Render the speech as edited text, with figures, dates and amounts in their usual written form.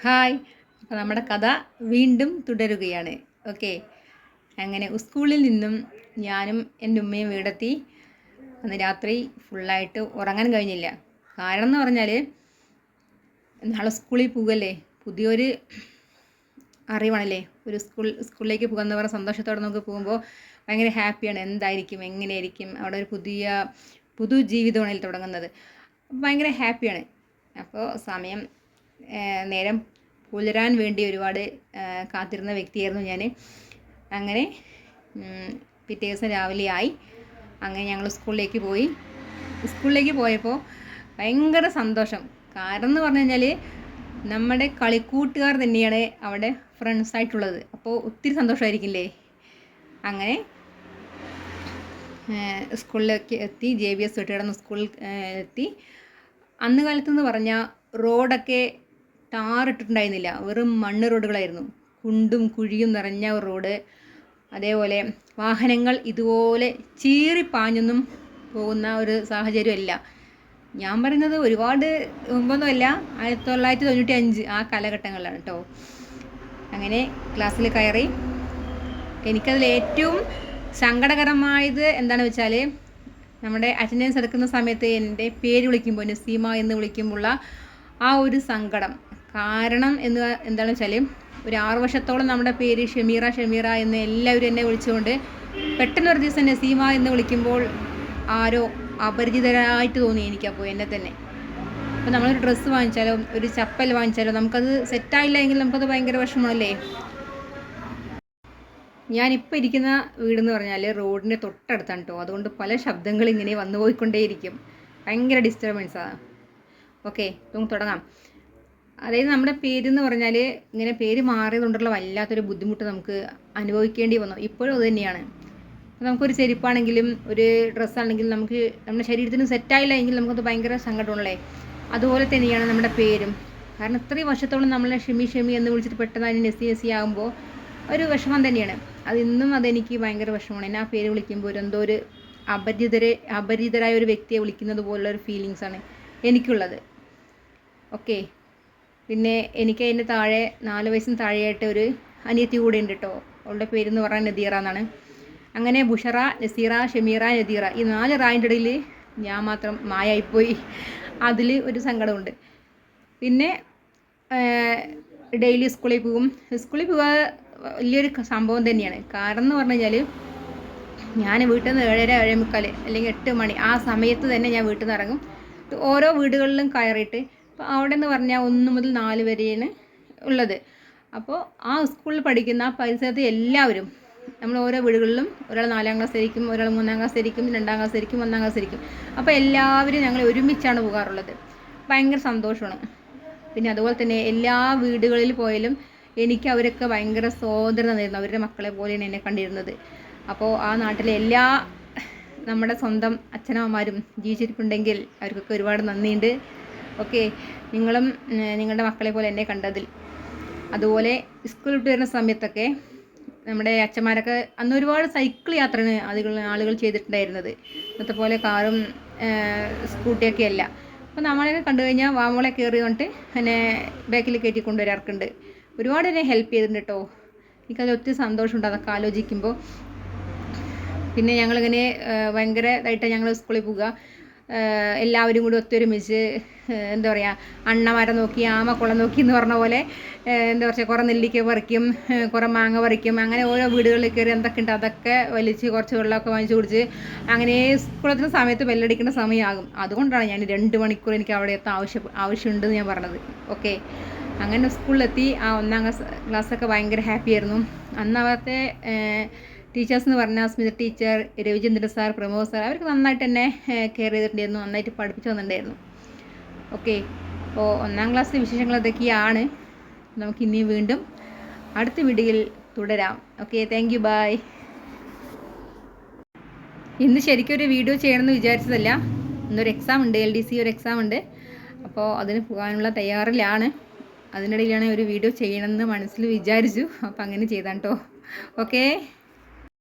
Hi. അപ്പോൾ നമ്മുടെ കഥ വീണ്ടും തുടരുകയാണ്. ഓക്കെ. അങ്ങനെ സ്കൂളിൽ നിന്നും ഞാനും എൻ്റെ ഉമ്മയും വീടെത്തി. അന്ന് രാത്രി ഫുള്ളായിട്ട് ഉറങ്ങാൻ കഴിഞ്ഞില്ല. കാരണം എന്ന് പറഞ്ഞാൽ നാളെ സ്കൂളിൽ പോകുകയല്ലേ, പുതിയൊരു അറിവാണല്ലേ. ഒരു സ്കൂളിലേക്ക് പോകുന്ന പറഞ്ഞ സന്തോഷത്തോടെ നമുക്ക് പോകുമ്പോൾ ഭയങ്കര ഹാപ്പിയാണ്. എന്തായിരിക്കും, എങ്ങനെയായിരിക്കും, അവിടെ ഒരു പുതു ജീവിതമാണ് തുടങ്ങുന്നത്. ഭയങ്കര ഹാപ്പിയാണ്. അപ്പോൾ സമയം നേരം പുലരാൻ വേണ്ടി ഒരുപാട് കാത്തിരുന്ന വ്യക്തിയായിരുന്നു ഞാൻ. അങ്ങനെ പിറ്റേ ദിവസം രാവിലെ ആയി. അങ്ങനെ ഞങ്ങൾ സ്കൂളിലേക്ക് പോയി. സ്കൂളിലേക്ക് പോയപ്പോൾ ഭയങ്കര സന്തോഷം. കാരണം എന്ന് പറഞ്ഞു കഴിഞ്ഞാൽ നമ്മുടെ കളിക്കൂട്ടുകാർ തന്നെയാണ് അവിടെ ഫ്രണ്ട്സായിട്ടുള്ളത്. അപ്പോൾ ഒത്തിരി സന്തോഷമായിരിക്കില്ലേ. അങ്ങനെ സ്കൂളിലേക്ക് എത്തി. JBS വെട്ടിക്കിടന്ന സ്കൂളിൽ എത്തി. അന്ന് കാലത്തെന്ന് പറഞ്ഞാൽ റോഡൊക്കെ ടാറിട്ടിട്ടുണ്ടായിരുന്നില്ല. വെറും മണ്ണ് റോഡുകളായിരുന്നു. കുണ്ടും കുഴിയും നിറഞ്ഞ റോഡ്. അതേപോലെ വാഹനങ്ങൾ ഇതുപോലെ ചീറിപ്പാഞ്ഞൊന്നും പോകുന്ന ഒരു സാഹചര്യമല്ല. ഞാൻ പറയുന്നത് ഒരുപാട് മുമ്പൊന്നുമല്ല, 1995 ആ കാലഘട്ടങ്ങളിലാണ് കേട്ടോ. അങ്ങനെ ക്ലാസ്സിൽ കയറി. എനിക്കതിൽ ഏറ്റവും സങ്കടകരമായത് എന്താണെന്ന് വെച്ചാൽ, നമ്മുടെ അറ്റൻഡൻസ് എടുക്കുന്ന സമയത്ത് എൻ്റെ പേര് വിളിക്കുമ്പോൾ, നസീമ എന്ന് വിളിക്കുമ്പോഴുള്ള ആ ഒരു സങ്കടം. കാരണം എന്താണെന്ന് വെച്ചാൽ, ഒരു 6 വർഷത്തോളം നമ്മുടെ പേര് ഷമീറ എന്ന് എല്ലാവരും എന്നെ വിളിച്ചുകൊണ്ട് പെട്ടെന്നൊരു ദിവസം നസീമ എന്ന് വിളിക്കുമ്പോൾ ആരോ അപരിചിതരായിട്ട് തോന്നി എനിക്കപ്പോൾ എന്നെ തന്നെ. അപ്പോൾ നമ്മളൊരു ഡ്രസ്സ് വാങ്ങിച്ചാലോ ഒരു ചപ്പൽ വാങ്ങിച്ചാലോ നമുക്കത് സെറ്റായില്ല എങ്കിൽ നമുക്കത് ഭയങ്കര വിഷമമല്ലേ. ഞാനിപ്പോൾ ഇരിക്കുന്ന വീടെന്ന് പറഞ്ഞാൽ റോഡിൻ്റെ തൊട്ടടുത്താണ് കേട്ടോ. അതുകൊണ്ട് പല ശബ്ദങ്ങൾ ഇങ്ങനെ വന്നു പോയിക്കൊണ്ടേയിരിക്കും. ഭയങ്കര ഡിസ്റ്റർബൻസാണ്. ഓക്കെ, നമുക്ക് തുടങ്ങാം. അതായത് നമ്മുടെ പേരെന്ന് പറഞ്ഞാൽ ഇങ്ങനെ പേര് മാറിയതുകൊണ്ടുള്ള വല്ലാത്തൊരു ബുദ്ധിമുട്ട് നമുക്ക് അനുഭവിക്കേണ്ടി വന്നു. ഇപ്പോഴും അത് തന്നെയാണ്. നമുക്കൊരു ചെരുപ്പാണെങ്കിലും ഒരു ഡ്രസ്സാണെങ്കിലും നമുക്ക് നമ്മുടെ ശരീരത്തിന് സെറ്റായില്ല എങ്കിൽ നമുക്കത് ഭയങ്കര സങ്കടമുള്ളേ. അതുപോലെ തന്നെയാണ് നമ്മുടെ പേരും. കാരണം ഇത്രയും വർഷത്തോളം നമ്മളെ ഷമി എന്ന് വിളിച്ചിട്ട് പെട്ടെന്ന് അതിന് നസി ആകുമ്പോൾ ഒരു വിഷമം തന്നെയാണ്. അതിന്നും അതെനിക്ക് ഭയങ്കര വിഷമമാണ്. എന്നെ ആ പേര് വിളിക്കുമ്പോൾ എന്തോ ഒരു അപരിചിതരായ ഒരു വ്യക്തിയെ വിളിക്കുന്നത് പോലുള്ളൊരു ഫീലിങ്സാണ് എനിക്കുള്ളത്. ഓക്കെ. പിന്നെ എനിക്ക് അതിൻ്റെ താഴെ 4 വയസ്സിന് താഴെയായിട്ട് ഒരു അനിയത്തി കൂടെ ഉണ്ട് കേട്ടോ. അവളുടെ പേരെന്ന് പറഞ്ഞാൽ നദീറ എന്നാണ്. അങ്ങനെ ബുഷറ, നസീറ, ഷമീറ, നദീറ ഈ 4 റായിൻ്റെ ഇടയിൽ ഞാൻ മാത്രം മായായിപ്പോയി. അതിൽ ഒരു സങ്കടമുണ്ട്. പിന്നെ ഡെയിലി സ്കൂളിൽ പോകുക വലിയൊരു സംഭവം തന്നെയാണ്. കാരണം എന്ന് പറഞ്ഞു കഴിഞ്ഞാൽ, ഞാൻ വീട്ടിൽ നിന്ന് 7:30, 7:45 അല്ലെങ്കിൽ 8 മണി ആ സമയത്ത് തന്നെ ഞാൻ വീട്ടിൽ നിന്ന് ഇറങ്ങും. ഓരോ വീടുകളിലും കയറിയിട്ട്, അപ്പോൾ അവിടെ നിന്ന് പറഞ്ഞാൽ 1 മുതൽ 4 വരെയാണ് ഉള്ളത്. അപ്പോൾ ആ സ്കൂളിൽ പഠിക്കുന്ന ആ പരിസരത്ത് എല്ലാവരും, നമ്മൾ ഓരോ വീടുകളിലും ഒരാൾ 4ാം ക്ലാസ് ആയിരിക്കും, ഒരാൾ 3ാം ക്ലാസ് ആയിരിക്കും, 2ാം ക്ലാസ് ആയിരിക്കും, 1ാം ക്ലാസ് ആയിരിക്കും. അപ്പോൾ എല്ലാവരും ഞങ്ങൾ ഒരുമിച്ചാണ് പോകാറുള്ളത്. ഭയങ്കര സന്തോഷമാണ്. പിന്നെ അതുപോലെ തന്നെ എല്ലാ വീടുകളിൽ പോയാലും എനിക്ക് അവരൊക്കെ ഭയങ്കര സഹോദരൻ തന്നിരുന്നു. അവരുടെ മക്കളെ പോലെയാണ് എന്നെ കണ്ടിരുന്നത്. അപ്പോൾ ആ നാട്ടിലെ എല്ലാ നമ്മുടെ സ്വന്തം അച്ഛനമ്മമാരും ജീവിച്ചിരിപ്പുണ്ടെങ്കിൽ അവർക്കൊക്കെ ഒരുപാട് നന്ദിയുണ്ട്. ഓക്കെ, നിങ്ങളും നിങ്ങളുടെ മക്കളെ പോലെ എന്നെ കണ്ടതിൽ. അതുപോലെ സ്കൂൾ വിട്ട് വരുന്ന സമയത്തൊക്കെ നമ്മുടെ അച്ഛന്മാരൊക്കെ അന്ന് ഒരുപാട് സൈക്കിൾ യാത്രയാണ് ആളുകൾ ചെയ്തിട്ടുണ്ടായിരുന്നത്. ഇന്നത്തെ പോലെ കാറും സ്കൂട്ടിയൊക്കെ അല്ല. അപ്പോൾ നമ്മളെയൊക്കെ കണ്ടു കഴിഞ്ഞാൽ വാമോളെ കയറി വന്നിട്ട് എന്നെ ബാക്കിൽ കയറ്റി കൊണ്ടുവരാറുണ്ട്. ഒരുപാട് എന്നെ ഹെൽപ്പ് ചെയ്തിട്ടുണ്ട് കേട്ടോ. എനിക്കത് ഒത്തിരി സന്തോഷമുണ്ട് അതൊക്കെ ആലോചിക്കുമ്പോൾ. പിന്നെ ഞങ്ങളിങ്ങനെ ഭയങ്കര ഇതായിട്ട് ഞങ്ങൾ സ്കൂളിൽ പോവുക. എല്ലാവരും കൂടി ഒത്തൊരുമിച്ച് എന്താ പറയുക, അണ്ണമരം നോക്കി ആമക്കുളം നോക്കി എന്ന് പറഞ്ഞ പോലെ എന്താ പറയുക, കുറേ നെല്ലിക്ക പറിക്കും, കുറേ മാങ്ങ പറിക്കും. അങ്ങനെ ഓരോ വീടുകളിൽ കയറി എന്തൊക്കെ ഉണ്ട് അതൊക്കെ വലിച്ച് കുറച്ച് വെള്ളമൊക്കെ വാങ്ങിച്ച് കുടിച്ച് അങ്ങനെ സ്കൂളത്തിന് സമയത്ത് ബെല്ലടിക്കേണ്ട സമയമാകും. അതുകൊണ്ടാണ് ഞാൻ 2 മണിക്കൂർ എനിക്ക് അവിടെ എത്താൻ ആവശ്യമുണ്ടെന്ന് ഞാൻ പറഞ്ഞത്. ഓക്കെ. അങ്ങനെ സ്കൂളിലെത്തി. ആ 1ാം ക്ലാസ്സൊക്കെ ഭയങ്കര ഹാപ്പി ആയിരുന്നു. അന്ന് അവിടുത്തെ ടീച്ചേഴ്സ് എന്ന് പറഞ്ഞാൽ Smitha teacher, Ravichandran sir, Pramod sir, അവർക്ക് നന്നായിട്ട് എന്നെ കെയർ ചെയ്തിട്ടുണ്ടായിരുന്നു, നന്നായിട്ട് പഠിപ്പിച്ചു തന്നിട്ടുണ്ടായിരുന്നു. ഓക്കെ. അപ്പോൾ 1ാം ക്ലാസ്സിലെ വിശേഷങ്ങൾ അതൊക്കെയാണ്. നമുക്ക് ഇനി വീണ്ടും അടുത്ത വീഡിയോയിൽ തുടരാം. Okay, thank you, bye. ഇന്ന് ശരിക്കും ഒരു വീഡിയോ ചെയ്യണമെന്ന് വിചാരിച്ചതല്ല. ഇന്നൊരു എക്സാം ഉണ്ട്, LDC ഒരു എക്സാം ഉണ്ട്. അപ്പോൾ അതിന് പോകാനുള്ള തയ്യാറിലാണ്. അതിനിടയിലാണ് ഒരു വീഡിയോ ചെയ്യണമെന്ന് മനസ്സിൽ വിചാരിച്ചു. അപ്പോൾ അങ്ങനെ ചെയ്താൽ കേട്ടോ. ഓക്കേ.